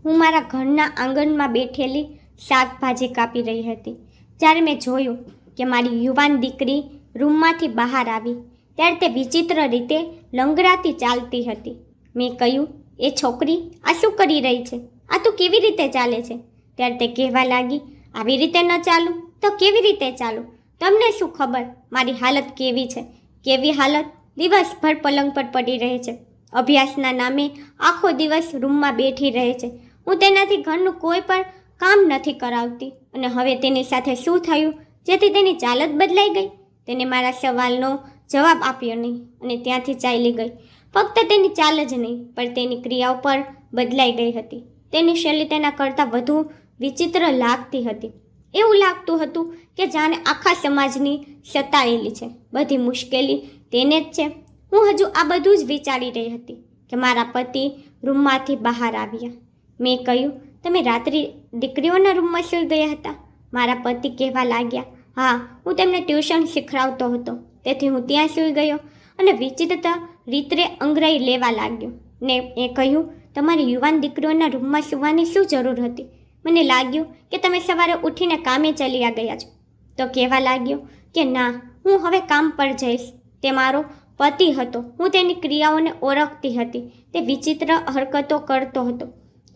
હું મારા ઘરના આંગણમાં બેઠેલી શાકભાજી કાપી રહી હતી. જ્યારે મેં જોયું કે મારી યુવાન દીકરી રૂમમાંથી બહાર આવી ત્યારે તે વિચિત્ર રીતે લંગડાતી ચાલતી હતી. મેં કહ્યું, એ છોકરી આ શું કરી રહી છે? આ તું કેવી રીતે ચાલે છે? ત્યારે તે કહેવા લાગી, આવી રીતે ન ચાલું તો કેવી રીતે ચાલું? તમને શું ખબર મારી હાલત કેવી છે? કેવી હાલત? દિવસભર પલંગ પર પડી રહે છે. અભ્યાસના નામે આખો દિવસ રૂમમાં બેઠી રહે છે. હું તેનાથી ઘરનું કોઈ પણ કામ નથી કરાવતી અને હવે તેની સાથે શું થયું જેથી તેની ચાલત બદલાઈ ગઈ? તેને મારા સવાલનો જવાબ આપ્યો નહીં અને ત્યાંથી ચાલી ગઈ. ફક્ત તેની ચાલ જ નહીં પણ તેની ક્રિયાઓ પર બદલાઈ ગઈ હતી. તેની શૈલી તેના કરતાં વધુ વિચિત્ર લાગતી હતી. એવું લાગતું હતું કે જાણે આખા સમાજની સતાયેલી છે. બધી મુશ્કેલી તેને જ છે. હું હજુ આ બધું જ વિચારી રહી હતી કે મારા પતિ રૂમમાંથી બહાર આવ્યા. મેં કહ્યું, તમે રાત્રે દીકરીઓના રૂમમાં સૂઈ ગયા હતા? મારા પતિ કહેવા લાગ્યા, હા, હું તેમને ટ્યુશન શીખવાડતો હતો તેથી હું ત્યાં સૂઈ ગયો અને વિચિત્ર રીતે અંગરાઈ લેવા લાગ્યો. ને એ કહ્યું, તમારી યુવાન દીકરીઓના રૂમમાં સૂવાની શું જરૂર હતી? મને લાગ્યું કે તમે સવારે ઉઠીને કામે ચાલ્યા ગયા છો. તો કહેવા લાગ્યો કે ના, હું હવે કામ પર જઈશ. તે મારો પતિ હતો. હું તેની ક્રિયાઓને ઓળખતી હતી. તે વિચિત્ર હરકતો કરતો હતો.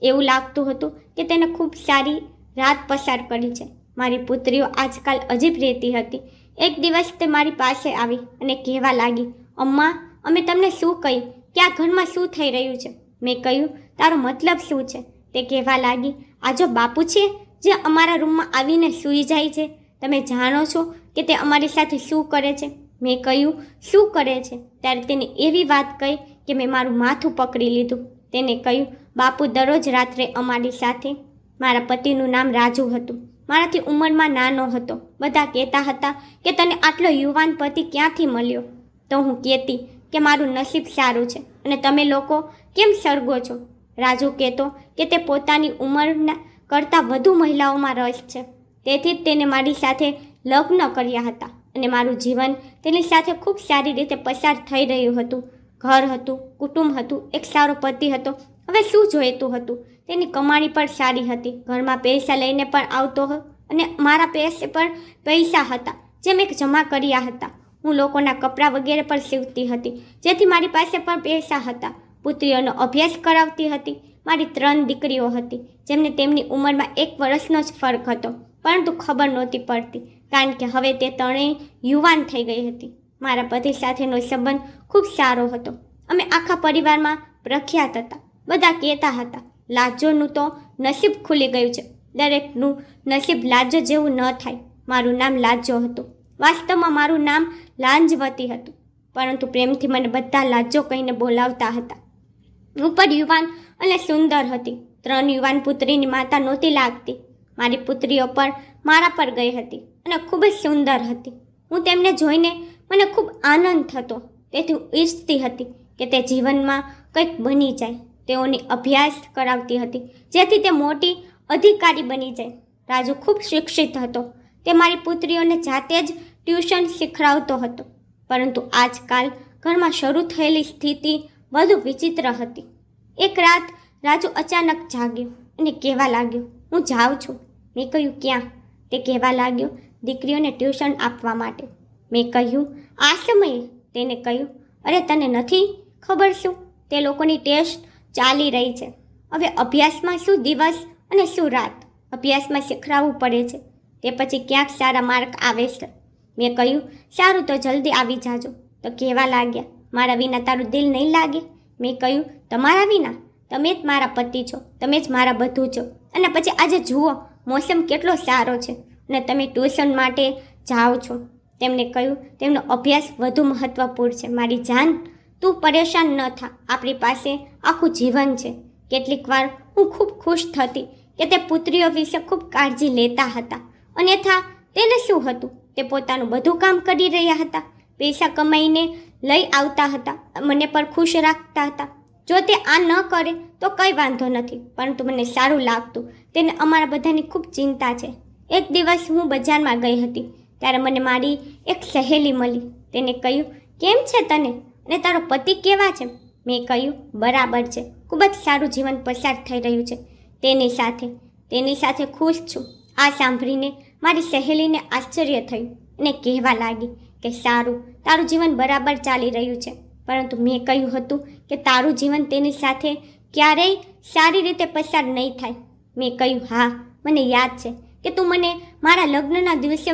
એવું લાગતું હતું કે તેને ખૂબ સારી રાત પસાર કરી છે. મારી પુત્રીઓ આજકાલ અજીબ રહેતી હતી. એક દિવસ તે મારી પાસે આવી અને કહેવા લાગી, અમ્મા, અમે તમને શું કહી કે આ ઘરમાં શું થઈ રહ્યું છે? મેં કહ્યું, તારો મતલબ શું છે? તે કહેવા લાગી, આ જો બાપુ છે જે અમારા રૂમમાં આવીને સૂઈ જાય છે. તમે જાણો છો કે તે અમારી સાથે શું કરે છે? મેં કહ્યું, શું કરે છે? ત્યારે તેને એવી વાત કહી કે મેં મારું માથું પકડી લીધું. તેને કહ્યું, બાપુ દરરોજ રાત્રે અમારી સાથે. મારા પતિનું નામ રાજુ હતું. મારાથી ઉંમરમાં નાનો હતો. બધા કહેતા હતા કે તને આટલો યુવાન પતિ ક્યાંથી મળ્યો? તો હું કહેતી કે મારું નસીબ સારું છે અને તમે લોકો કેમ સળગો છો? રાજુ કહેતો કે તે પોતાની ઉંમરના કરતાં વધુ મહિલાઓમાં રસ છે. તેથી જ તેને મારી સાથે લગ્ન કર્યા હતા અને મારું જીવન તેની સાથે ખૂબ સારી રીતે પસાર થઈ રહ્યું હતું. ઘર હતું, કુટુંબ હતું, એક સારો પતિ હતો. હવે શું જોઈતું હતું? તેની કમાણી પણ સારી હતી. ઘરમાં પૈસા લઈને પણ આવતો હતો અને મારા પાસે પણ પૈસા હતા જે મેં જમા કર્યા હતા. હું લોકોના કપડાં વગેરે પણ સીવતી હતી જેથી મારી પાસે પણ પૈસા હતા. પુત્રીઓનો અભ્યાસ કરાવતી હતી. મારી 3 દીકરીઓ હતી જેમને તેમની ઉંમરમાં 1 વર્ષનો જ ફરક હતો, પરંતુ ખબર નહોતી પડતી કારણ કે હવે તે ત્રણેય યુવાન થઈ ગઈ હતી. મારા પતિ સાથેનો સંબંધ ખૂબ સારો હતો. અમે આખા પરિવારમાં પ્રખ્યાત હતા. બધા કહેતા હતા, લાજોનું તો નસીબ ખુલી ગયું છે. દરેકનું નસીબ લાજો જેવું ન થાય. મારું નામ લાજો હતું. વાસ્તવમાં મારું નામ લાંજવતી હતું, પરંતુ પ્રેમથી મને બધા લાજો કહીને બોલાવતા હતા. હું પણ યુવાન અને સુંદર હતી. 3 યુવાન પુત્રીની માતા નહોતી લાગતી. મારી પુત્રીઓ પણ મારા પર ગઈ હતી અને ખૂબ જ સુંદર હતી. હું તેમને જોઈને મને ખૂબ આનંદ થતો. તેથી હું ઈચ્છતી હતી કે તે જીવનમાં કંઈક બની જાય. તેઓની અભ્યાસ કરાવતી હતી જેથી તે મોટી અધિકારી બની જાય. રાજુ ખૂબ શિક્ષિત હતો. તે મારી પુત્રીઓને જાતે જ ટ્યુશન શીખવાડતો હતો. પરંતુ આજકાલ ઘરમાં શરૂ થયેલી સ્થિતિ વધુ વિચિત્ર હતી. એક રાત રાજુ અચાનક જાગ્યો અને કહેવા લાગ્યો, હું જાઉં છું. મેં કહ્યું, ક્યાં? તે કહેવા લાગ્યો, દીકરીઓને ટ્યુશન આપવા માટે. મેં કહ્યું, આ સમયે? તેને કહ્યું, અરે તને નથી ખબર શું? તે લોકોની ટેસ્ટ ચાલી રહી છે. હવે અભ્યાસમાં શું દિવસ અને શું રાત? અભ્યાસમાં શીખવાડવું પડે છે. તે પછી ક્યાંક સારા માર્ક આવે છે. મેં કહ્યું, સારું તો જલ્દી આવી જાજો. તો કહેવા લાગ્યા, મારા વિના તારું દિલ નહીં લાગે? મેં કહ્યું, તમારા વિના? તમે જ મારા પતિ છો. તમે જ મારા બધું છો. અને પછી આજે જુઓ મોસમ કેટલો સારો છે અને તમે ટ્યુશન માટે જાઓ છો. તેમને કહ્યું, તેમનો અભ્યાસ વધુ મહત્વપૂર્ણ છે. મારી જાન, તું પરેશાન ન થા. આપણી પાસે આખું જીવન છે. કેટલીક વાર હું ખૂબ ખુશ થતી કે તે પુત્રીઓ વિશે ખૂબ કાળજી લેતા હતા. અન્યથા તેને શું હતું? તે પોતાનું બધું કામ કરી રહ્યા હતા. પૈસા કમાઈને લઈ આવતા હતા. મને પણ ખુશ રાખતા હતા. જો તે આ ન કરે તો કંઈ વાંધો નથી, પરંતુ મને સારું લાગતું. તેને અમારા બધાની ખૂબ ચિંતા છે. એક દિવસ હું બજારમાં ગઈ હતી ત્યારે મને મારી એક સહેલી મળી. તેને કહ્યું, કેમ છે તને અને તારો પતિ કેવા છે? મેં કહ્યું, બરાબર છે. ખૂબ જ સારું જીવન પસાર થઈ રહ્યું છે. તેની સાથે ખુશ છું. આ સાંભળીને મારી સહેલીને આશ્ચર્ય થયું અને કહેવા લાગી કે સારું, તારું જીવન બરાબર ચાલી રહ્યું છે, પરંતુ મેં કહ્યું હતું કે તારું જીવન તેની સાથે ક્યારેય સારી રીતે પસાર નહીં થાય. મેં કહ્યું હા, મને યાદ છે કે તું મને મારા લગ્નના દિવસે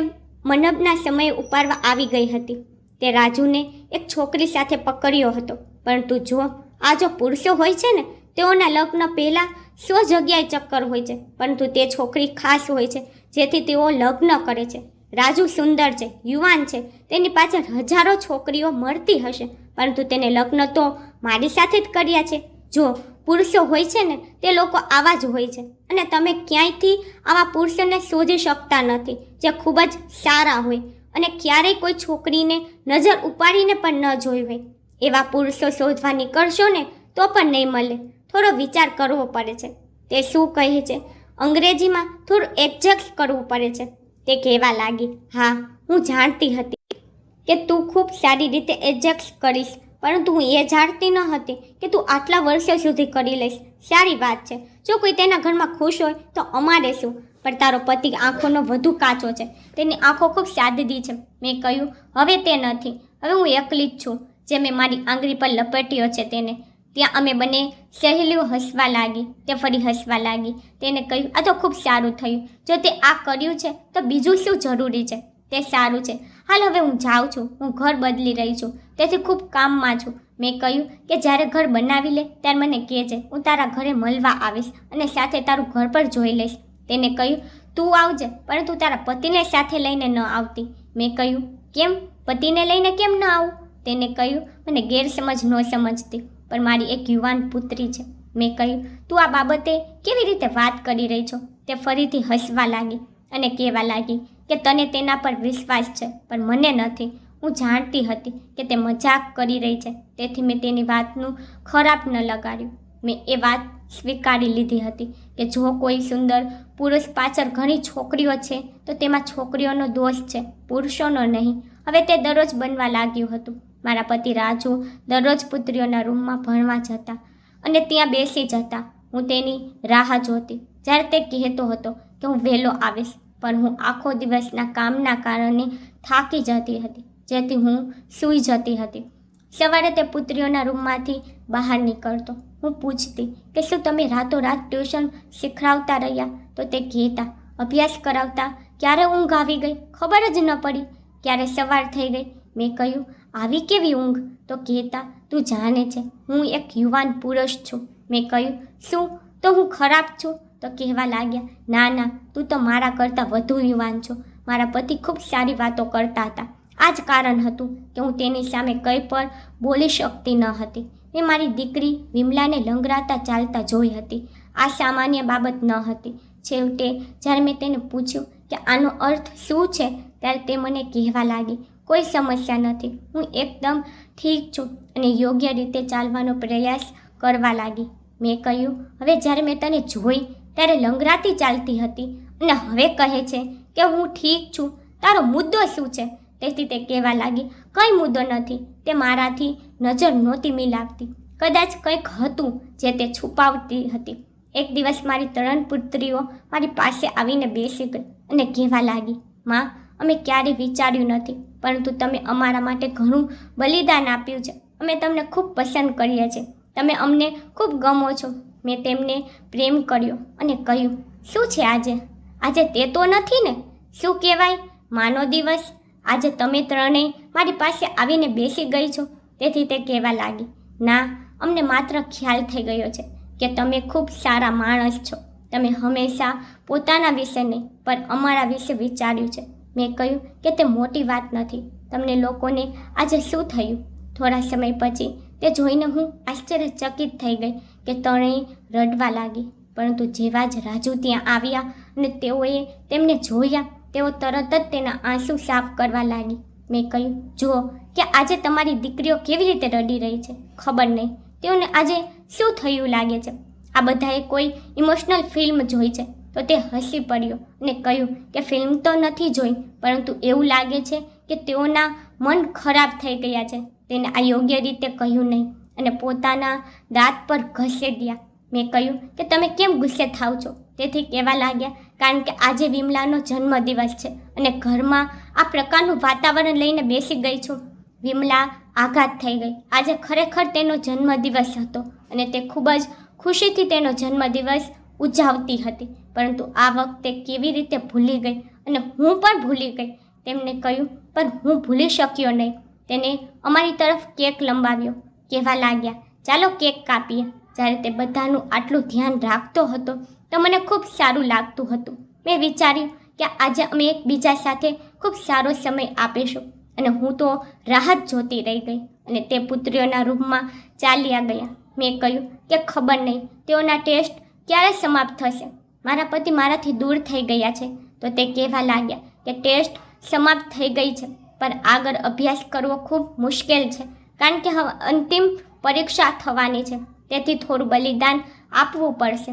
મંડપના સમયે ઉપાડવા આવી ગઈ હતી. તે રાજુને એક છોકરી સાથે પકડ્યો હતો, પરંતુ જો આ જો પુરુષો હોય છે ને, તેઓના લગ્ન પહેલાં 100 જગ્યાએ ચક્કર હોય છે, પરંતુ તે છોકરી ખાસ હોય છે જેથી તેઓ લગ્ન કરે છે. રાજુ સુંદર છે, યુવાન છે, તેની પાછળ હજારો છોકરીઓ મળતી હશે, પરંતુ તેને લગ્ન તો મારી સાથે જ કર્યા છે. જો પુરુષો હોય છે ને, તે લોકો આવા જ હોય છે, અને તમે ક્યાંયથી આવા પુરુષોને શોધી શકતા નથી જે ખૂબ જ સારા હોય અને ક્યારેય કોઈ છોકરીને નજર ઉપાડીને પણ ન જોઈ હોય. એવા પુરુષો શોધવા નીકળશો ને તો પણ નહીં મળે. થોડો વિચાર કરવો પડે છે. તે શું કહે છે, અંગ્રેજીમાં થોડું એડજસ્ટ કરવું પડે છે. તે કહેવા લાગી, હા, હું જાણતી હતી કે તું ખૂબ સારી રીતે એડજસ્ટ કરીશ, પરંતુ હું એ જાણતી ન હતી કે તું આટલા વર્ષો સુધી કરી લઈશ. સારી વાત છે, જો કોઈ તેના ઘરમાં ખુશ હોય તો અમારે શું, પણ તારો પતિ આંખોનો વધુ કાચો છે, તેની આંખો ખૂબ સાદદી છે. મેં કહ્યું હવે તે નથી, હવે હું એકલી જ છું, જે મેં મારી આંગળી પર લપેટ્યો છે તેને. ત્યાં અમે બંને સહેલીઓ હસવા લાગી. તે ફરી હસવા લાગી. તેને કહ્યું, આ તો ખૂબ સારું થયું, જો તે આ કર્યું છે તો બીજું શું જરૂરી છે. તે સારું છે, હાલ હવે હું જાઉં છું, હું ઘર બદલી રહી છું, તેથી ખૂબ કામમાં છું. મેં કહ્યું કે જ્યારે ઘર બનાવી લે ત્યારે મને કહેજે, હું તારા ઘરે મળવા આવીશ અને સાથે તારું ઘર પર જોઈ લઈશ. તેને કહ્યું, તું આવજે, પરંતુ તારા પતિને સાથે લઈને ન આવતી. મેં કહ્યું, કેમ, પતિને લઈને કેમ ન આવું. તેને કહ્યું, મને ગેરસમજ ન સમજતી, પણ મારી એક યુવાન પુત્રી છે. મેં કહ્યું, તું આ બાબતે કેવી રીતે વાત કરી રહી છો. તે ફરીથી હસવા લાગી અને કહેવા લાગી કે તને તેના પર વિશ્વાસ છે, પણ મને નથી. હું જાણતી હતી કે તે મજાક કરી રહી છે, તેથી મેં તેની વાતનું ખરાબ ન લગાડ્યું. મેં એ વાત સ્વીકારી લીધી હતી કે જો કોઈ સુંદર પુરુષ પાછળ ઘણી છોકરીઓ છે તો તેમાં છોકરીઓનો દોષ છે, પુરુષોનો નહીં. હવે તે દરરોજ બનવા લાગ્યું હતું. મારા પતિ રાજુ દરરોજ પુત્રીઓના રૂમમાં ભણવા જતા અને ત્યાં બેસી જતા. હું તેની રાહ જોતી જ્યારે તે કહેતો હતો કે હું વહેલો આવીશ, પણ હું આખો દિવસના કામના કારણે થાકી જતી હતી, જેથી હું સૂઈ જતી હતી. સવારે તે પુત્રીઓના રૂમમાંથી બહાર નીકળતો. હું પૂછતી કે શું તમે રાતોરાત ટ્યુશન શીખવાડતા રહ્યા, તો તે કહેતા અભ્યાસ કરાવતા. ક્યારે ઊંઘ આવી ગઈ ખબર જ ન પડી, ક્યારે સવાર થઈ ગઈ. મેં કહ્યું, આવી કેવી ઊંઘ. તો કહેતા, તું જાણે છે હું એક યુવાન પુરુષ છું. મેં કહ્યું, શું, તો હું ખરાબ છું. તો કહેવા લાગ્યા, ના ના, તું તો મારા કરતાં વધુ યુવાન છો. મારા પતિ ખૂબ સારી વાતો કરતા હતા. આ જ કારણ હતું કે હું તેની સામે કંઈ પણ બોલી શકતી ન હતી. મેં મારી દીકરી વિમલાને લંગરાતા ચાલતા જોઈ હતી. આ સામાન્ય બાબત ન હતી. છેવટે જ્યારે મેં તેને પૂછ્યું કે આનો અર્થ શું છે, ત્યારે તે મને કહેવા લાગી, કોઈ સમસ્યા નથી, હું એકદમ ઠીક છું અને યોગ્ય રીતે ચાલવાનો પ્રયાસ કરવા લાગી. મેં કહ્યું, હવે જ્યારે મેં તને જોઈ ત્યારે લંગરાતી ચાલતી હતી અને હવે કહે છે કે હું ઠીક છું, તારો મુદ્દો શું છે. તેથી તે કહેવા લાગી, કંઈ મુદ્દો નથી, તે મારાથી નજર નહોતી મિલાવતી, કદાચ કંઈક હતું જે તે છુપાવતી હતી. એક દિવસ મારી 3 પુત્રીઓ મારી પાસે આવીને બેસી ગઈ અને કહેવા લાગી, માં, અમે ક્યારેય વિચાર્યું નથી, પરંતુ તમે અમારા માટે ઘણું બલિદાન આપ્યું છે. અમે તમને ખૂબ પસંદ કરીએ છીએ, તમે અમને ખૂબ ગમો છો. મેં તેમને પ્રેમ કર્યો અને કહ્યું, શું છે આજે તે તો નથી ને, શું કહેવાય, માનો દિવસ. આજે તમે ત્રણેય મારી પાસે આવીને બેસી ગઈ છો. તેથી તે કહેવા લાગી, ના, અમને માત્ર ખ્યાલ થઈ ગયો છે કે તમે ખૂબ સારા માણસ છો. તમે હંમેશા પોતાના વિશે નહીં પણ અમારા વિશે વિચાર્યું છે. મેં કહ્યું કે તે મોટી વાત નથી. તમને લોકોને આજે શું થયું. થોડા સમય પછી તે જોઈને હું આશ્ચર્યચકિત થઈ ગઈ કે ત્રણેય રડવા લાગી. પરંતુ જેવા જ રાજુ ત્યાં આવ્યા અને તેઓએ તેમને જોયા, તેઓ તરત જ તેના આંસુ સાફ કરવા લાગી. મેં કહ્યું, જુઓ કે આજે તમારી દીકરીઓ કેવી રીતે રડી રહી છે. ખબર નહીં તેઓને આજે શું થયું લાગે છે. આ બધાએ કોઈ ઇમોશનલ ફિલ્મ જોઈ છે. તો તે હસી પડ્યો અને કહ્યું કે ફિલ્મ તો નથી જોઈ, પરંતુ એવું લાગે છે કે તેઓના મન ખરાબ થઈ ગયા છે. તેને આ યોગ્ય રીતે કહ્યું નહીં અને પોતાના દાંત પર ઘસેડ્યા. મેં કહ્યું કે તમે કેમ ગુસ્સે થાવ છો? તેથી કહેવા લાગ્યા, કારણ કે આજે વિમલાનો જન્મદિવસ છે અને ઘરમાં આ પ્રકારનું વાતાવરણ લઈને બેસી ગઈ છું. વિમલા આઘાત થઈ ગઈ. આજે ખરેખર તેનો જન્મદિવસ હતો અને તે ખૂબ જ ખુશીથી તેનો જન્મદિવસ ઉજવતી હતી, પરંતુ આ વખતે કેવી રીતે ભૂલી ગઈ અને હું પણ ભૂલી ગઈ. તેમને કહ્યું, પણ હું ભૂલી શક્યો નહીં. તેને અમારી તરફ કેક લંબાવ્યો. કહેવા લાગ્યા, ચાલો કેક કાપીએ. જ્યારે તે બધાનું આટલું ધ્યાન રાખતો હતો તો મને ખૂબ સારું લાગતું હતું. મેં વિચાર્યું કે આજે અમે એકબીજા સાથે ખૂબ સારો સમય આપીશું અને હું તો રાહ જ જોતી રહી ગઈ અને તે પુત્રીઓના રૂમમાં ચાલ્યા ગયા. મેં કહ્યું કે ખબર નહીં તેઓના ટેસ્ટ ક્યારે સમાપ્ત થશે. મારા પતિ મારાથી દૂર થઈ ગયા છે. તો તે કહેવા લાગ્યા કે ટેસ્ટ સમાપ્ત થઈ ગઈ છે, પણ આગળ અભ્યાસ કરવો ખૂબ મુશ્કેલ છે, કારણ કે હવે અંતિમ પરીક્ષા થવાની છે, તેથી થોડું બલિદાન આપવું પડશે.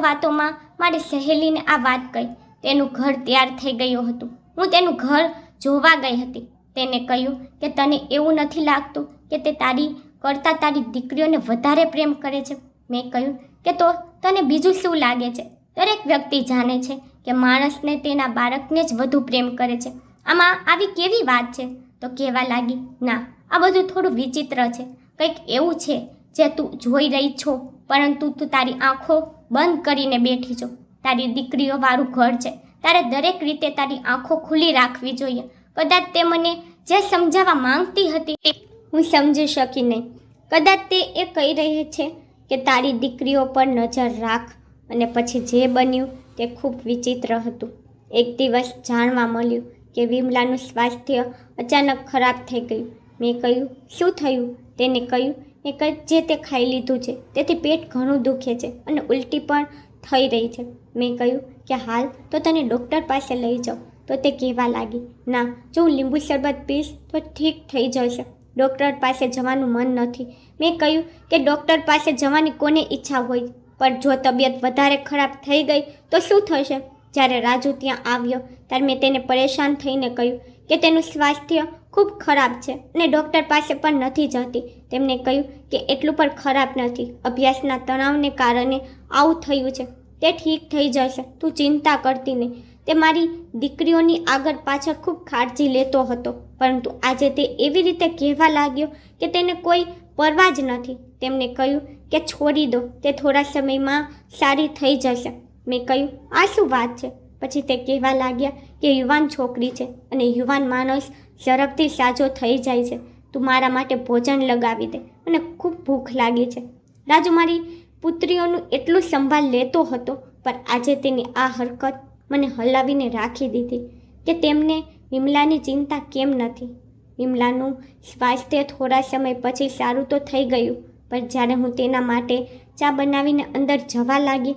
વાતોમાં મારી સહેલીને આ વાત કહી. તેનું ઘર તૈયાર થઈ ગયું હતું. હું તેનું ઘર જોવા ગઈ હતી. તેને કહ્યું કે તને એવું નથી લાગતું કે તે તારી કરતાં તારી દીકરીઓને વધારે પ્રેમ કરે છે? મેં કહ્યું કે તો તને બીજું શું લાગે છે? દરેક વ્યક્તિ જાણે છે કે માણસને તેના બાળકને જ વધુ પ્રેમ કરે છે. આમાં આવી કેવી વાત છે? તો કહેવા લાગી, ના, આ બધું થોડું વિચિત્ર છે. કંઈક એવું છે જે તું જોઈ રહી છો, પરંતુ તું તારી આંખો બંધ કરીને બેઠી છો. તારી દીકરીઓવાળું ઘર છે. તારે દરેક રીતે તારી આંખો ખુલ્લી રાખવી જોઈએ. કદાચ તે મને જે સમજાવવા માંગતી હતી એ હું સમજી શકી નહીં. કદાચ તે એ કહી રહી છે કે તારી દીકરીઓ પર નજર રાખ, અને પછી જે બન્યું તે ખૂબ વિચિત્ર હતું. એક દિવસ જાણવા મળ્યું કે વિમલાનું સ્વાસ્થ્ય અચાનક ખરાબ થઈ ગયું. મેં કહ્યું, શું થયું? તેને કહ્યું કે જે તે ખાઈ લીધું છે તેથી પેટ ઘણું દુખે છે અને ઉલટી પણ થઈ રહી છે. મેં કહ્યું કે હાલ તો તને ડૉક્ટર પાસે લઈ જાઉં. તો તે કહેવા લાગી, ના, જો હું લીંબુ શરબત પીશ તો ઠીક થઈ જશે. ડૉક્ટર પાસે જવાનું મન નથી. મેં કહ્યું કે ડૉક્ટર પાસે જવાની કોને ઈચ્છા હોય, પણ જો તબિયત વધારે ખરાબ થઈ ગઈ તો શું થશે? જ્યારે રાજુ ત્યાં આવ્યો ત્યારે મેં તેને પરેશાન થઈને કહ્યું કે તેનું સ્વાસ્થ્ય ખૂબ ખરાબ છે અને ડૉક્ટર પાસે પણ નથી જતી. તેમને કહ્યું કે એટલું પણ ખરાબ નથી, અભ્યાસના તણાવને કારણે આવું થયું છે, તે ઠીક થઈ જશે, તું ચિંતા કરતી નહીં. તે મારી દીકરીઓની આગળ પાછળ ખૂબ કાળજી લેતો હતો, પરંતુ આજે તે એવી રીતે કહેવા લાગ્યો કે તેને કોઈ પરવા જ નથી. તેમને કહ્યું કે છોડી દો, તે થોડા સમયમાં સારી થઈ જશે. મેં કહ્યું, આ શું વાત છે? પછી તે કહેવા લાગ્યા કે યુવાન છોકરી છે અને યુવાન માણસ ઝડપથી સાજો થઈ જાય છે. તું મારા માટે ભોજન લગાવી દે, અને ખૂબ ભૂખ લાગી છે. રાજુ મારી પુત્રીઓનું એટલું સંભાળ લેતો હતો, પણ આજે તેની આ હરકત મને હલાવીને રાખી દીધી કે તેમને વિમલાની ચિંતા કેમ નથી. વિમલાનું સ્વાસ્થ્ય થોડા સમય પછી સારું તો થઈ ગયું, પણ જ્યારે હું તેના માટે ચા બનાવીને અંદર જવા લાગી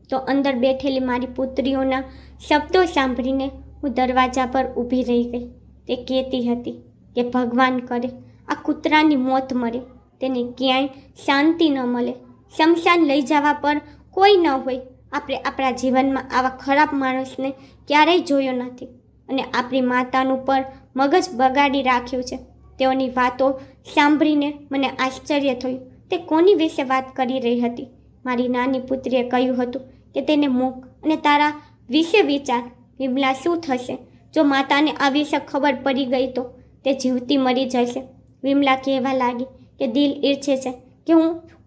તો અંદર બેઠેલી મારી પુત્રીઓના શબ્દો સાંભળીને હું દરવાજા પર ઊભી રહી ગઈ. તે કહેતી હતી કે ભગવાન કરે આ કૂતરાની મોત મરે, તેને ક્યાંય શાંતિ ન મળે, શમશાન લઈ જવા પર કોઈ ન હોય. આપણે આપણા જીવનમાં આવા ખરાબ માણસને ક્યારેય જોયો નથી અને આપણી માતાનું પર મગજ બગાડી રાખ્યું છે. તેઓની વાતો સાંભળીને મને આશ્ચર્ય થયું. તે કોની વિશે વાત કરી રહી હતી? મારી નાની પુત્રીએ કહ્યું હતું કે તેને મૂક અને તારા વિશે વિચાર. વિમલા શું થશે જો માતાને આ વિશે ખબર પડી ગઈ? તો તે જીવતી મરી જશે. વિમલા કહેવા લાગી કે દિલ ઈચ્છે છે કે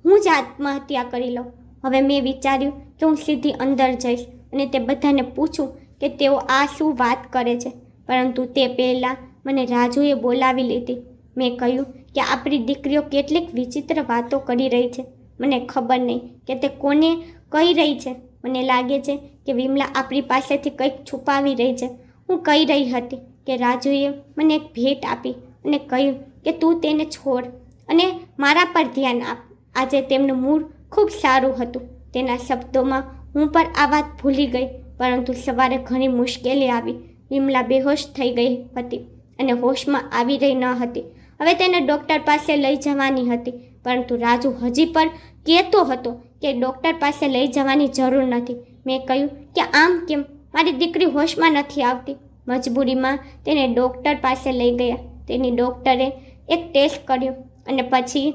હું જ આત્મહત્યા કરી લઉં. હવે મેં વિચાર્યું કે હું સીધી અંદર જઈશ અને તે બધાને પૂછું કે તેઓ આ શું વાત કરે છે, પરંતુ તે પહેલાં મને રાજુએ બોલાવી લીધી. મેં કહ્યું કે આપણી દીકરીઓ કેટલીક વિચિત્ર વાતો કરી રહી છે. મને ખબર નહીં કે તે કોને કહી રહી છે. મને લાગે છે કે વિમલા આપણી પાસેથી કંઈક છુપાવી રહી છે. હું કહી રહી હતી કે રાજુએ મને એક ભેટ આપી અને કહ્યું કે તું તેને છોડ અને મારા પર ધ્યાન આપ. આજે તેમનું મૂડ ખૂબ સારું હતું. તેના શબ્દોમાં હું પણ આ વાત ભૂલી ગઈ, પરંતુ સવારે ઘણી મુશ્કેલી આવી. વિમલા બેહોશ થઈ ગઈ હતી અને હોશમાં આવી રહી ન હતી. હવે તેને ડૉક્ટર પાસે લઈ જવાની હતી, પરંતુ રાજુ હજી પણ કહેતો હતો કે ડૉક્ટર પાસે લઈ જવાની જરૂર નથી. મેં કહ્યું કે આમ કેમ? મારી દીકરી હોશમાં નથી આવતી. મજબૂરીમાં તેને ડૉક્ટર પાસે લઈ ગયા. તેની ડૉક્ટરે એક ટેસ્ટ કર્યો અને પછી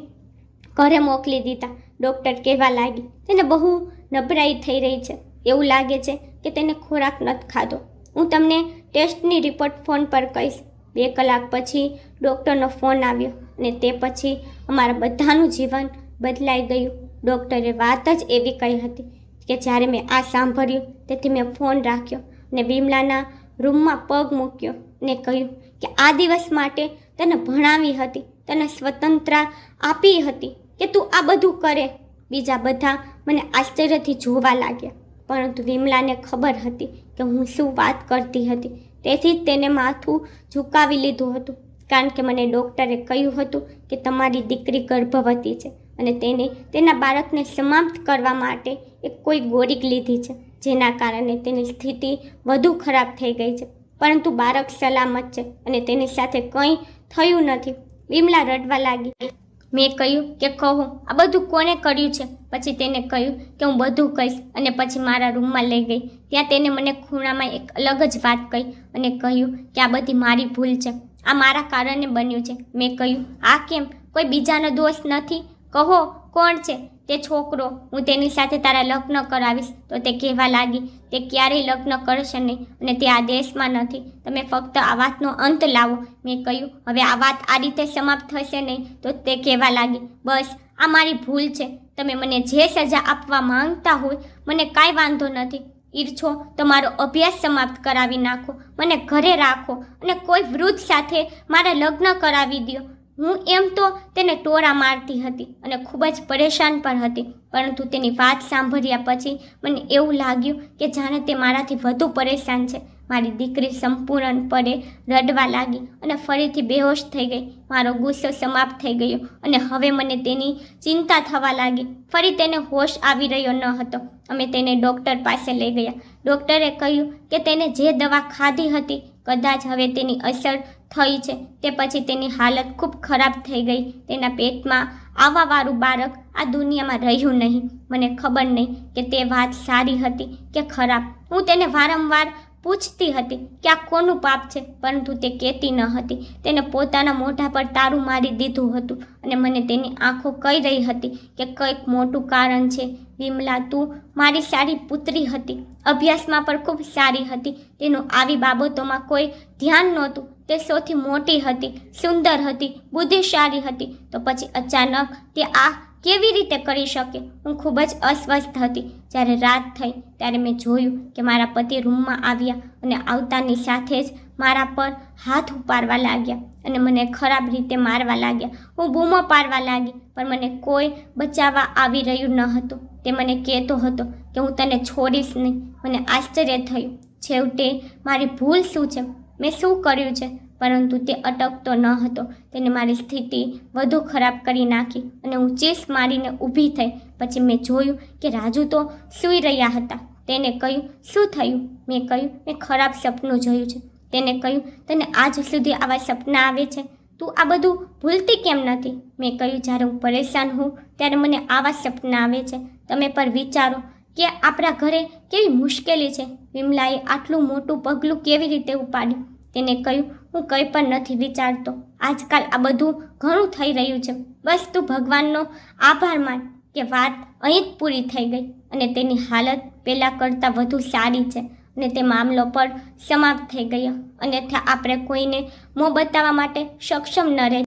ઘરે મોકલી દીધા. ડૉક્ટર કહેવા લાગી, તેને બહુ નબળાઈ થઈ રહી છે, એવું લાગે છે કે તેને ખોરાક નથી ખાધો. હું તમને ટેસ્ટની રિપોર્ટ ફોન પર કહીશ. 2 કલાક પછી ડૉક્ટરનો ફોન આવ્યો અને તે પછી અમારા બધાનું જીવન બદલાઈ ગયું. ડૉક્ટરે વાત જ એવી કહી હતી કે જ્યારે મેં આ સાંભળ્યું તેથી મેં ફોન રાખ્યો અને વિમલાના રૂમમાં પગ મૂક્યો અને કહ્યું કે આ દિવસ માટે તને ભણાવી હતી, તને સ્વતંત્રતા આપી હતી કે તું આ બધું કરે. બીજા બધા મને આશ્ચર્યથી જોવા લાગ્યા, પરંતુ વિમલાને ખબર હતી કે હું શું વાત કરતી હતી, તેથી જ તેને માથું ઝુકાવી લીધું હતું. કારણ કે મને ડૉક્ટરે કહ્યું હતું કે તમારી દીકરી ગર્ભવતી છે અને તેને તેના બાળકને સમાપ્ત કરવા માટે એક કોઈ ગોળી લીધી છે, જેના કારણે તેની સ્થિતિ વધુ ખરાબ થઈ ગઈ છે. પરંતુ બાળક સલામત છે અને તેની સાથે કંઈ થયું નથી. વિમલા રડવા લાગી. મેં કહ્યું કે કહો આ બધું કોને કર્યું છે. પછી તેને કહ્યું કે હું બધું કહીશ અને પછી મારા રૂમમાં લઈ ગઈ. ત્યાં તેને મને ખૂણામાં એક અલગ જ વાત કહી અને કહ્યું કે આ બધી મારી ભૂલ છે, આ મારા કારણે બન્યું છે. મેં કહ્યું આ કેમ? કોઈ બીજાનો દોષ નથી, કહો કોણ છે તે છોકરો? હું તેની સાથે તારા લગ્ન કરાવીશ. તો તે કહેવા લાગી તે ક્યારેય લગ્ન કરશે નહીં અને તે આ દેશમાં નથી. તમે ફક્ત આ વાતનો અંત લાવો. મેં કહ્યું હવે આ વાત આ રીતે સમાપ્ત થશે નહીં. તો તે કહેવા લાગી બસ આ મારી ભૂલ છે, તમે મને જે સજા આપવા માંગતા હોય મને કાંઈ વાંધો નથી. ઈચ્છો તો મારો અભ્યાસ સમાપ્ત કરાવી નાખો, મને ઘરે રાખો અને કોઈ વૃદ્ધ સાથે મારા લગ્ન કરાવી દો. હું એમ તો તેને ટોરા મારતી હતી અને ખૂબ જ પરેશાન પણ હતી, પરંતુ તેની વાત સાંભળ્યા પછી મને એવું લાગ્યું કે જાણે તે મારાથી વધુ પરેશાન છે. મારી દીકરી સંપૂર્ણપણે રડવા લાગી અને ફરીથી બેહોશ થઈ ગઈ. મારો ગુસ્સો સમાપ્ત થઈ ગયો અને હવે મને તેની ચિંતા થવા લાગી. ફરી તેને હોશ આવી રહ્યો ન હતો. અમે તેને ડૉક્ટર પાસે લઈ ગયા. ડૉક્ટરે કહ્યું કે તેને જે દવા ખાધી હતી કદાચ હવે તેની અસર થઈ છે. તે પછી તેની હાલત ખૂબ ખરાબ થઈ ગઈ. તેના પેટમાં આવવાવાળું બાળક આ દુનિયામાં રહ્યું નહીં. મને ખબર નહીં કે તે વાત સારી હતી કે ખરાબ. હું તેને વારંવાર પૂછતી હતી કે આ કોનું પાપ છે, પરંતુ તે કહેતી ન હતી. તેને પોતાના મોઢા પર તારું મારી દીધું હતું અને મને તેની આંખો કહી રહી હતી કે કંઈક મોટું કારણ છે. વિમલા તું મારી સારી પુત્રી હતી, અભ્યાસમાં પણ ખૂબ સારી હતી, તેનું આવી બાબતોમાં કોઈ ધ્યાન નહોતું. તે સૌથી મોટી હતી, સુંદર હતી, બુદ્ધિશાળી હતી. તો પછી અચાનક તે આ કેવી રીતે કરી શકે? હું ખૂબ જ અસ્વસ્થ હતી. જ્યારે રાત થઈ ત્યારે મેં જોયું કે મારા પતિ રૂમમાં આવ્યા અને આવતાની સાથે જ મારા પર હાથ ઉપાડવા લાગ્યા અને મને ખરાબ રીતે મારવા લાગ્યા. હું બૂમો પાડવા લાગી પણ મને કોઈ બચાવવા આવી રહ્યું ન હતું. તે મને કહેતો હતો કે હું તને છોડીશ નહીં. મને આશ્ચર્ય થયું. છેવટે મારી ભૂલ શું છે? મેં શું કર્યું છે? પરંતુ તે અટકતો ન હતો. તેને મારી સ્થિતિ વધુ ખરાબ કરી નાખી અને હું ચીસ મારીને ઊભી થઈ. પછી મેં જોયું કે રાજુ તો સૂઈ રહ્યા હતા. તેને કહ્યું શું થયું? મેં કહ્યું મેં ખરાબ સપનું જોયું છે. તેને કહ્યું તને આજ સુધી આવા સપના આવે છે? તું આ બધું ભૂલતી કેમ નથી? મેં કહ્યું જ્યારે હું પરેશાન હોઉં ત્યારે મને આવા સપના આવે છે. તમે પર વિચારો કે આપણા ઘરે કેવી મુશ્કેલી છે. વિમલાએ આટલું મોટું પગલું કેવી રીતે ઉપાડ્યું? તેને કહ્યું હું કંઈ પણ નથી વિચારતો. આજકાલ આ બધું ઘણું થઈ રહ્યું છે. બસ તું ભગવાનનો આભાર માન કે વાત અહીં જ પૂરી થઈ ગઈ અને તેની હાલત પહેલાં કરતાં વધુ સારી છે અને તે મામલો પણ સમાપ્ત થઈ ગયો. અન્યથા આપણે કોઈને મોં બતાવવા માટે સક્ષમ ન રહે.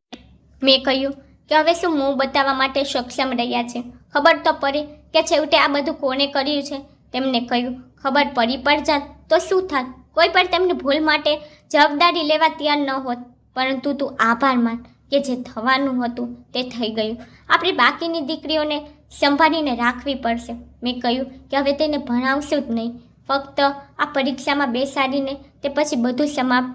મેં કહ્યું કે હવે શું મોં બતાવવા માટે સક્ષમ રહ્યા છે? ખબર તો પડી કે છેવટે આ બધું કોને કર્યું છે? તેમને કહ્યું ખબર પડી જાત તો શું થાત? કોઈ પણ તેમની ભૂલ માટે જવાબદારી લેવા તૈયાર ન હોત. પરંતુ તું આભાર માન કે જે થવાનું હતું તે થઈ ગયું. આપણી બાકીની દીકરીઓને સંભાળીને રાખવી પડશે. મેં કહ્યું કે હવે તેને ભણાવશું જ નહીં, ફક્ત આ પરીક્ષામાં બેસાડીને તે પછી બધું સમાપ્ત.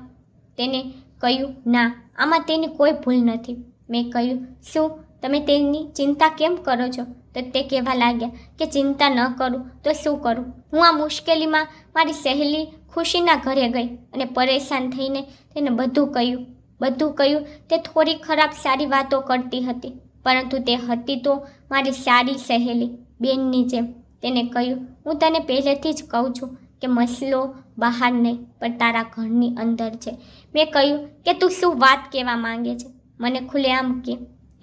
તેને કહ્યું ના, આમાં તેની કોઈ ભૂલ નથી. મેં કહ્યું શું તમે તેની ચિંતા કેમ કરો છો? તો તે કહેવા લાગ્યા કે ચિંતા ન કરું તો શું કરું? હું આ મુશ્કેલીમાં મારી સહેલી ખુશીના ઘરે ગઈ અને પરેશાન થઈને તેને બધું કહ્યું. તે થોડી ખરાબ સારી વાતો કરતી હતી, પરંતુ તે હતી તો મારી સારી સહેલી બેનની જેમ. તેને કહ્યું હું તને પહેલેથી જ કહું છું કે મસલો બહાર નહીં પણ તારા ઘરની અંદર છે. મેં કહ્યું કે તું શું વાત કહેવા માંગે છે? મને ખુલ્લેઆમ કે.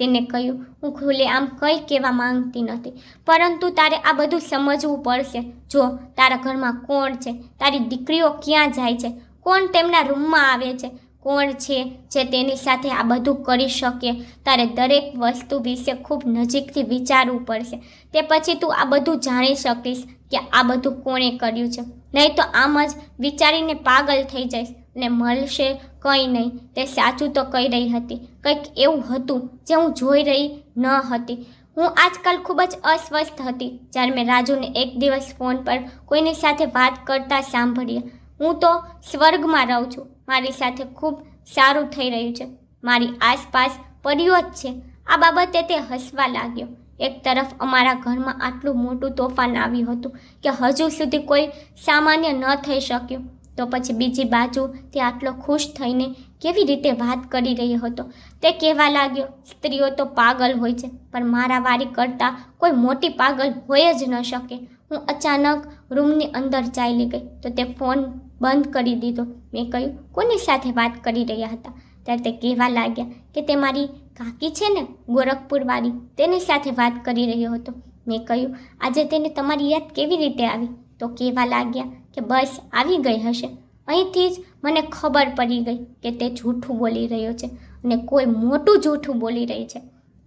તેને કહ્યું, હું ખુલ્લેઆમ કંઈ કહેવા માંગતી નથી, પરંતુ તારે આ બધું સમજવું પડશે. જો તારા ઘરમાં કોણ છે, તારી દીકરીઓ ક્યાં જાય છે, કોણ તેમના રૂમમાં આવે છે, કોણ છે જે તેની સાથે આ બધું કરી શકે, તારે દરેક વસ્તુ વિશે ખૂબ નજીકથી વિચારવું પડશે. તે પછી તું આ બધું જાણી શકીશ કે આ બધું કોણે કર્યું છે. નહીં તો આમ જ વિચારીને પાગલ થઈ જઈશ અને મળશે કંઈ નહીં. તે સાચું તો કહી રહી હતી. કંઈક એવું હતું જે હું જોઈ રહી ન હતી. હું આજકાલ ખૂબ જ અસ્વસ્થ હતી જ્યારે મેં રાજુને એક દિવસ ફોન પર કોઈની સાથે વાત કરતા સાંભળ્યા. હું તો સ્વર્ગમાં રહું છું. મારી સાથે ખૂબ સારું થઈ રહ્યું છે. મારી આસપાસ પરીઓ જ છે. આ બાબતે તે હસવા લાગ્યો. એક તરફ અમારા ઘરમાં આટલું મોટું તોફાન આવ્યું હતું કે હજુ સુધી કોઈ સામાન્ય ન થઈ શક્યું, તો પછી બીજી બાજુ તે આટલો ખુશ થઈને કેવી રીતે વાત કરી રહ્યો હતો. તે કહેવા લાગ્યો, સ્ત્રીઓ તો પાગલ હોય છે, પણ મારા વારી કરતાં કોઈ મોટી પાગલ હોય જ ન શકે. હું અચાનક રૂમની અંદર ચાલી ગઈ તો તે ફોન બંધ કરી દીધો. મેં કહ્યું, કોની સાથે વાત કરી રહ્યા હતા? ત્યારે તે કહેવા લાગ્યા કે તે મારી કાકી છે ને, ગોરખપુરવાળી, તેની સાથે વાત કરી રહ્યો હતો. મેં કહ્યું, આજે તેને તમારી યાદ કેવી રીતે આવી? તો કહેવા લાગ્યા કે બસ આવી ગઈ હશે. અહીંથી જ મને ખબર પડી ગઈ કે તે જૂઠું બોલી રહ્યો છે અને કોઈ મોટું જૂઠું બોલી રહી છે.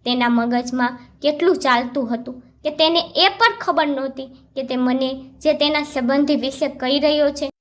તેના મગજમાં કેટલું ચાલતું હતું કે તેને એ પણ ખબર નહોતી કે તે મને જે તેના સંબંધી વિશે કહી રહ્યો છે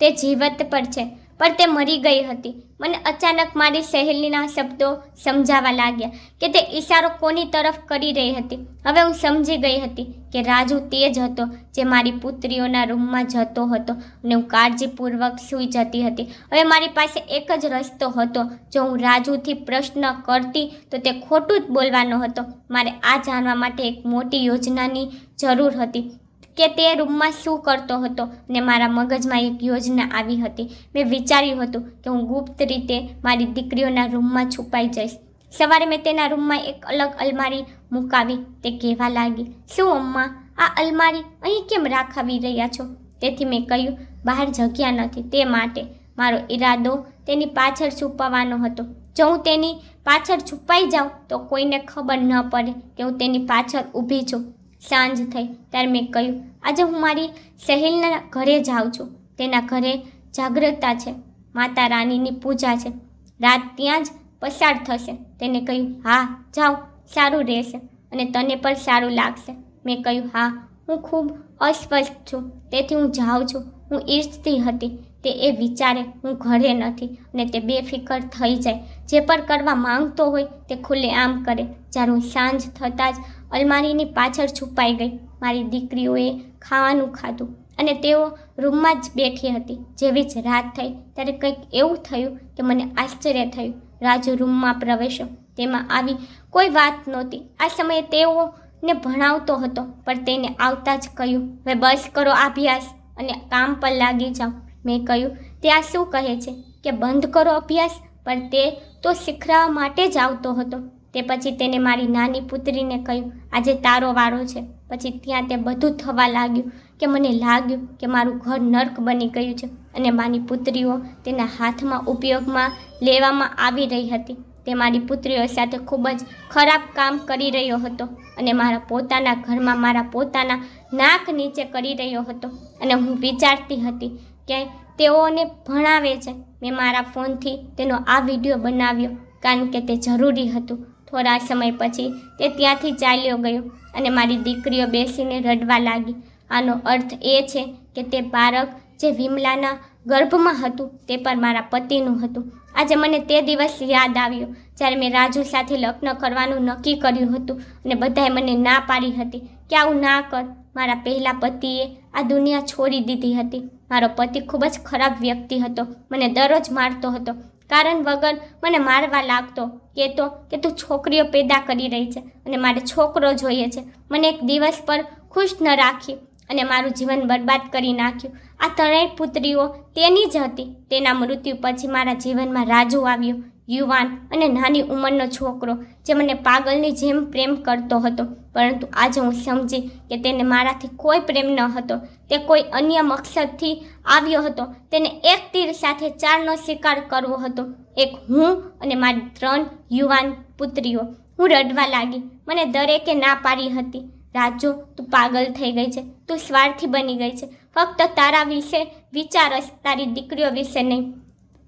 તે જીવત પર છે, પણ તે મરી ગઈ હતી. મને અચાનક મારી સહેલીના શબ્દો સમજાવા લાગ્યા કે તે ઈશારો કોની તરફ કરી રહી હતી. હવે હું સમજી ગઈ હતી કે રાજુ તે જ હતો જે મારી પુત્રીઓના રૂમમાં જતો હતો અને હું કાળજીપૂર્વક સૂઈ જતી હતી. હવે મારી પાસે એક જ રસ્તો હતો. જો હું રાજુથી પ્રશ્ન કરતી તો તે ખોટું જ બોલવાનો હતો. મારે આ જાણવા માટે એક મોટી યોજનાની જરૂર હતી કે તે રૂમમાં શું કરતો હતો અને મારા મગજમાં એક યોજના આવી હતી. મેં વિચાર્યું હતું કે હું ગુપ્ત રીતે મારી દીકરીઓના રૂમમાં છુપાઈ જઈશ. સવારે મેં તેના રૂમમાં એક અલગ અલમારી મુકાવી. તે કહેવા લાગી, શું અમ્મા, આ અલમારી અહીં કેમ રાખાવી રહ્યા છો? તેથી મેં કહ્યું, બહાર જગ્યા નથી તે માટે. મારો ઈરાદો તેની પાછળ છુપાવવાનો હતો. જો હું તેની પાછળ છુપાઈ જાઉં તો કોઈને ખબર ન પડે કે હું તેની પાછળ ઊભી છું. સાંજ થઈ ત્યારે મેં કહ્યું, આજે હું મારી સહેલીના ઘરે જાઉં છું. તેના ઘરે જાગૃતતા છે, માતા રાણીની પૂજા છે. રાત ત્યાં જ પસાર થશે. તેને કહ્યું, હા જાઉં, સારું રહેશે અને તને પણ સારું લાગશે. મેં કહ્યું, હા, હું ખૂબ અસ્વસ્થ છું તેથી હું જાઉં છું. હું ઈચ્છતી હતી તે એ વિચારે હું ઘરે નથી અને તે બેફિકર થઈ જાય. જે પણ કરવા માંગતો હોય તે ખુલ્લેઆમ કરે. જ્યારે હું સાંજ થતાં જ અલમારીની પાછળ છુપાઈ ગઈ. મારી દીકરીઓએ ખાવાનું ખાધું અને તેઓ રૂમમાં જ બેઠી હતી. જેવી જ રાત થઈ ત્યારે કંઈક એવું થયું કે મને આશ્ચર્ય થયું. રાજુ રૂમમાં પ્રવેશ્યો. તેમાં આવી કોઈ વાત નહોતી. આ સમયે તેઓને ભણાવતો હતો, પણ તેને આવતા જ કહ્યું, હવે બસ કરો અભ્યાસ અને કામ પર લાગી જાઓ. મેં કહ્યું, તે આ શું કહે છે કે બંધ કરો અભ્યાસ? પણ તે તો શીખવાડવા માટે જ આવતો હતો. તે પછી તેને મારી નાની પુત્રીને કહ્યું, આજે તારો વારો છે. પછી ત્યાં તે બધું થવા લાગ્યું કે મને લાગ્યું કે મારું ઘર નર્ક બની ગયું છે અને મારી પુત્રીઓ તેના હાથમાં ઉપયોગમાં લેવામાં આવી રહી હતી. તે મારી પુત્રીઓ સાથે ખૂબ જ ખરાબ કામ કરી રહ્યો હતો અને મારા પોતાના ઘરમાં મારા પોતાના નાક નીચે કરી રહ્યો હતો. અને હું વિચારતી હતી કે તેઓને ભણાવે છે. મેં મારા ફોનથી તેનો આ વિડીયો બનાવ્યો કારણ કે તે જરૂરી હતું. થોડા સમય પછી તે ત્યાંથી ચાલ્યો ગયો અને મારી દીકરીઓ બેસીને રડવા લાગી. આનો અર્થ એ છે કે તે બાળક જે વિમલાના ગર્ભમાં હતું તે પણ મારા પતિનું હતું. આજે મને તે દિવસ યાદ આવ્યો જ્યારે મેં રાજુ સાથે લગ્ન કરવાનું નક્કી કર્યું હતું અને બધાએ મને ના પાડી હતી કે આવું ના કર. મારા પહેલા પતિએ આ દુનિયા છોડી દીધી હતી. મારો પતિ ખૂબ જ ખરાબ વ્યક્તિ હતો. મને દરરોજ મારતો હતો. કારણ વગર મને મારવા લાગતો. કહેતો કે તું છોકરીઓ પેદા કરી રહી છે અને મારે છોકરો જોઈએ છે. મને એક દિવસ પર ખુશ ન રાખી અને મારું જીવન બરબાદ કરી નાખ્યું. આ ત્રણેય પુત્રીઓ તેની જ હતી. તેના મૃત્યુ પછી મારા જીવનમાં રાજુ આવ્યો, યુવાન અને નાની ઉંમરનો છોકરો જે મને પાગલની જેમ પ્રેમ કરતો હતો. પરંતુ આજે હું સમજી કે તેને મારાથી કોઈ પ્રેમ ન હતો. તે કોઈ અન્ય મકસદથી આવ્યો હતો. તેને એક તીર સાથે ચારનો શિકાર કરવો હતો. એક હું અને મારી 3 યુવાન પુત્રીઓ. હું રડવા લાગી. મને દરેકે ના પાડી હતી, રાજુ તું પાગલ થઈ ગઈ છે, તું સ્વાર્થી બની ગઈ છે, ફક્ત તારા વિશે વિચારસ, તારી દીકરીઓ વિશે નહીં.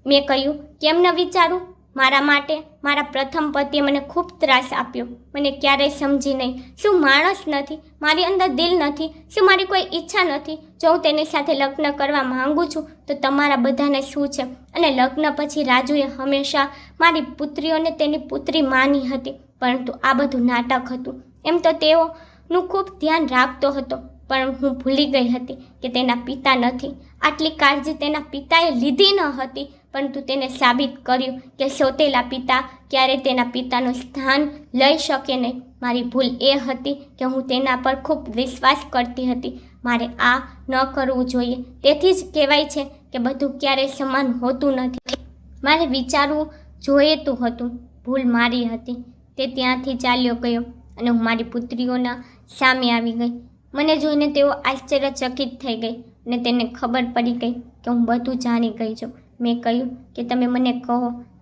મેં કહ્યું, કેમ ન વિચારું? મારા માટે મારા પ્રથમ પતિએ મને ખૂબ ત્રાસ આપ્યો, મને ક્યારેય સમજી નહીં. શું માણસ નથી? મારી અંદર દિલ નથી? શું મારી કોઈ ઈચ્છા નથી? જો હું તેની સાથે લગ્ન કરવા માંગુ છું તો તમારા બધાને શું છે? અને લગ્ન પછી રાજુએ હંમેશા મારી પુત્રીઓને તેની પુત્રી માની હતી, પરંતુ આ બધું નાટક હતું. એમ તો તેઓનું ખૂબ ધ્યાન રાખતો હતો, પણ હું ભૂલી ગઈ હતી કે તેના પિતા નથી. આટલી કાળજી તેના પિતાએ લીધી ન હતી, પરંતુ તેને સાબિત કર્યું કે સોતેલા પિતા ક્યારેય તેના પિતાનું સ્થાન લઈ શકે નહીં. મારી ભૂલ એ હતી કે હું તેના પર ખૂબ વિશ્વાસ કરતી હતી. મારે આ ન કરવું જોઈએ. તેથી જ કહેવાય છે કે બધું ક્યારેય સમાન હોતું નથી. મારે વિચારવું જોઈતું હતું. ભૂલ મારી હતી. તે ત્યાંથી ચાલ્યો ગયો અને હું મારી પુત્રીઓના સામે આવી ગઈ. મને જોઈને તેઓ આશ્ચર્યચકિત થઈ ગઈ અને તેને ખબર પડી ગઈ કે હું બધું જાણી ગઈ છું. મેં કહ્યું કે તમે મને કહો,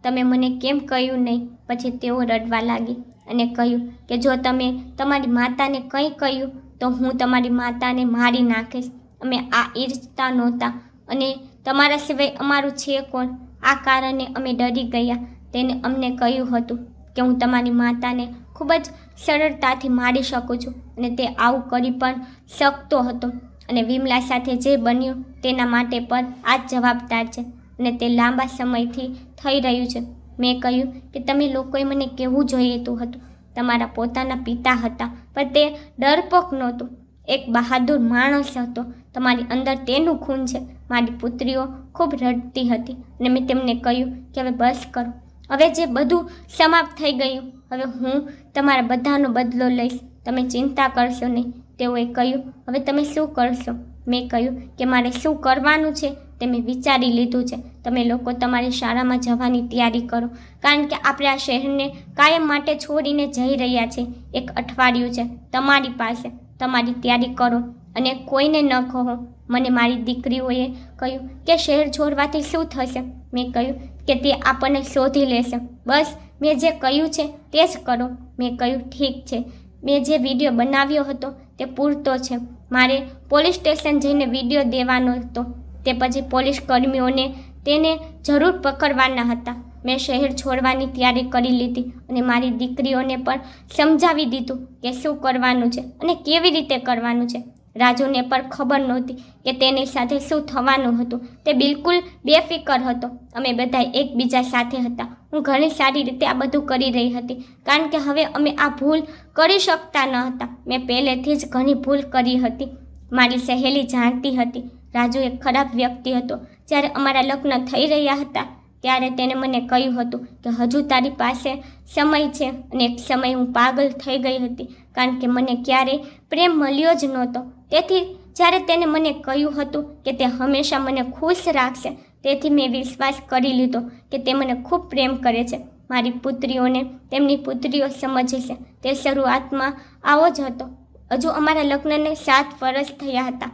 તમે મને કેમ કહ્યું નહીં? પછી તેઓ રડવા લાગી અને કહ્યું કે જો તમે તમારી માતાને કંઈ કહ્યું તો હું તમારી માતાને મારી નાખીશ. અમે આ ઈચ્છતા નહોતા અને તમારા સિવાય અમારું છે કોણ? આ કારણે અમે ડરી ગયા. તેને અમને કહ્યું હતું કે હું તમારી માતાને ખૂબ જ સરળતાથી મારી શકું છું અને તે આવું કરી પણ શકતો હતો. અને વિમલા સાથે જે બન્યું તેના માટે પણ આ જ જવાબદાર છે અને તે લાંબા સમયથી થઈ રહ્યું છે. મેં કહ્યું કે તમે લોકોએ મને કહેવું જોઈતું હતું. તમારા પોતાના પિતા હતા, પણ તે ડરપોક નહોતું, એક બહાદુર માણસ હતો. તમારી અંદર તેનું ખૂન છે. મારી પુત્રીઓ ખૂબ રડતી હતી અને મેં તેમને કહ્યું કે હવે બસ કરો, હવે જે બધું સમાપ્ત થઈ ગયું, હવે હું તમારા બધાનો બદલો લઈશ, તમે ચિંતા કરશો નહીં. તેઓએ કહ્યું, હવે તમે શું કરશો? મેં કહ્યું કે મારે શું કરવાનું છે તે મેં વિચારી લીધું છે. તમે લોકો તમારી શાળામાં જવાની તૈયારી કરો, કારણ કે આપણે આ શહેરને કાયમ માટે છોડીને જઈ રહ્યા છીએ. એક અઠવાડિયું છે તમારી પાસે, તમારી તૈયારી કરો અને કોઈને ન કહો. મને મારી દીકરીઓએ કહ્યું કે શહેર છોડવાથી શું થશે? મેં કહ્યું કે તે આપણને શોધી લેશે. બસ મેં જે કહ્યું છે તે જ કરો. મેં કહ્યું ઠીક છે. મેં જે વિડીયો બનાવ્યો હતો તે પૂરતો છે. મારે પોલીસ સ્ટેશન જઈને વિડીયો દેવાનો હતો. તે પછી પોલીસ કર્મીઓને તેને જરૂર પકડવાના હતા. મેં શહેર છોડવાની તૈયારી કરી લીધી અને મારી દીકરીઓને પણ સમજાવી દીધું કે શું કરવાનું છે અને કેવી રીતે કરવાનું છે. રાજુને પણ ખબર નહોતી કે તેની સાથે શું થવાનું હતું. તે બિલકુલ બેફિકર હતો. અમે બધા એકબીજા સાથે હતા. હું ઘણી સારી રીતે આ બધું કરી રહી હતી, કારણ કે હવે અમે આ ભૂલ કરી શકતા ન હતા. મેં પહેલેથી જ ઘણી ભૂલ કરી હતી. મારી સહેલી જાણતી હતી રાજુ એક ખરાબ વ્યક્તિ હતો. જ્યારે અમારા લગ્ન થઈ રહ્યા હતા ત્યારે તેને મને કહ્યું હતું કે હજુ તારી પાસે સમય છે. અને એક સમય હું પાગલ થઈ ગઈ હતી, કારણ કે મને ક્યારેય પ્રેમ મળ્યો જ નહોતો. તેથી જ્યારે તેને મને કહ્યું હતું કે તે હંમેશા મને ખુશ રાખશે, તેથી મેં વિશ્વાસ કરી લીધો કે તે મને ખૂબ પ્રેમ કરે છે. મારી પુત્રીઓને તેમની પુત્રીઓ સમજે છે. તે શરૂઆતમાં આવો જ હતો. હજુ અમારા લગ્નને 7 વર્ષ થયા હતા.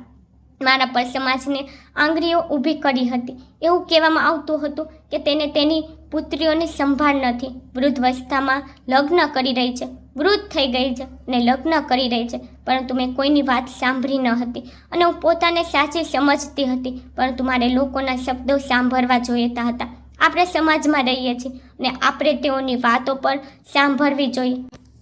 મારા પર સમાજને આંગળીઓ ઊભી કરી હતી. એવું કહેવામાં આવતું હતું કે તેને તેની પુત્રીઓની સંભાળ નથી. વૃદ્ધાવસ્થામાં લગ્ન કરી રહી છે, વૃદ્ધ થઈ ગઈ છે અને લગ્ન કરી રહી છે. પરંતુ મેં કોઈની વાત સાંભળી ન હતી અને હું પોતાને સાચી સમજતી હતી, પરંતુ મારે લોકોના શબ્દો સાંભળવા જોઈતા હતા. આપણે સમાજમાં રહીએ છીએ અને આપણે તેઓની વાતો પર સાંભળવી જોઈએ.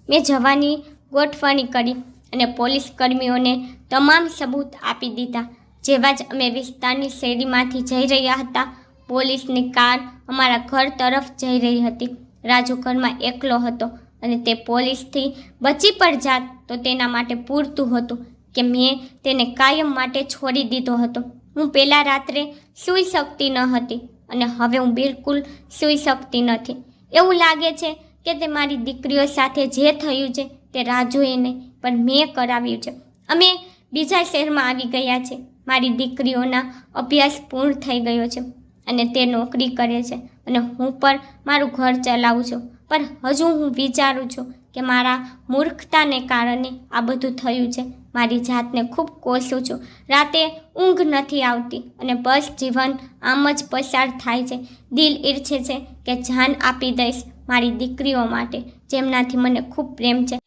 મેં જવાની ગોઠવણી કરી અને પોલીસ કર્મીઓને તમામ સબૂત આપી દીધા. જેવા જ અમે વિસ્તારની શેરીમાંથી જઈ રહ્યા હતા, પોલીસની કાર અમારા ઘર તરફ જઈ રહી હતી. રાજુ ઘરમાં એકલો હતો અને તે પોલીસથી બચી પણ જાત તો તેના માટે પૂરતું હતું કે મેં તેને કાયમ માટે છોડી દીધો હતો. હું પહેલાં રાત્રે સૂઈ શકતી ન હતી અને હવે હું બિલકુલ સૂઈ શકતી નથી. એવું લાગે છે કે તે મારી દીકરીઓ સાથે જે થયું છે તે રાજુએ નહીં પણ મેં કરાવ્યું છે. અમે બીજા શહેરમાં આવી ગયા છે. મારી દીકરીઓના અભ્યાસ પૂર્ણ થઈ ગયો છે અને તે નોકરી કરે છે અને હું પણ મારું ઘર ચલાવું છું. પણ હજુ હું વિચારું છું કે મારા મૂર્ખતાને કારણે આ બધું થયું છે. મારી જાતને ખૂબ કોસું છું. રાતે ઊંઘ નથી આવતી અને બસ જીવન આમ જ પસાર થાય છે. દિલ ઈચ્છે છે કે જાન આપી દઈશ મારી દીકરીઓ માટે, જેમનાથી મને ખૂબ પ્રેમ છે.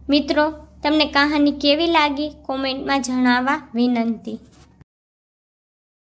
મિત્રો, તમને કહાની કેવી લાગી કોમેન્ટમાં જણાવવા વિનંતી.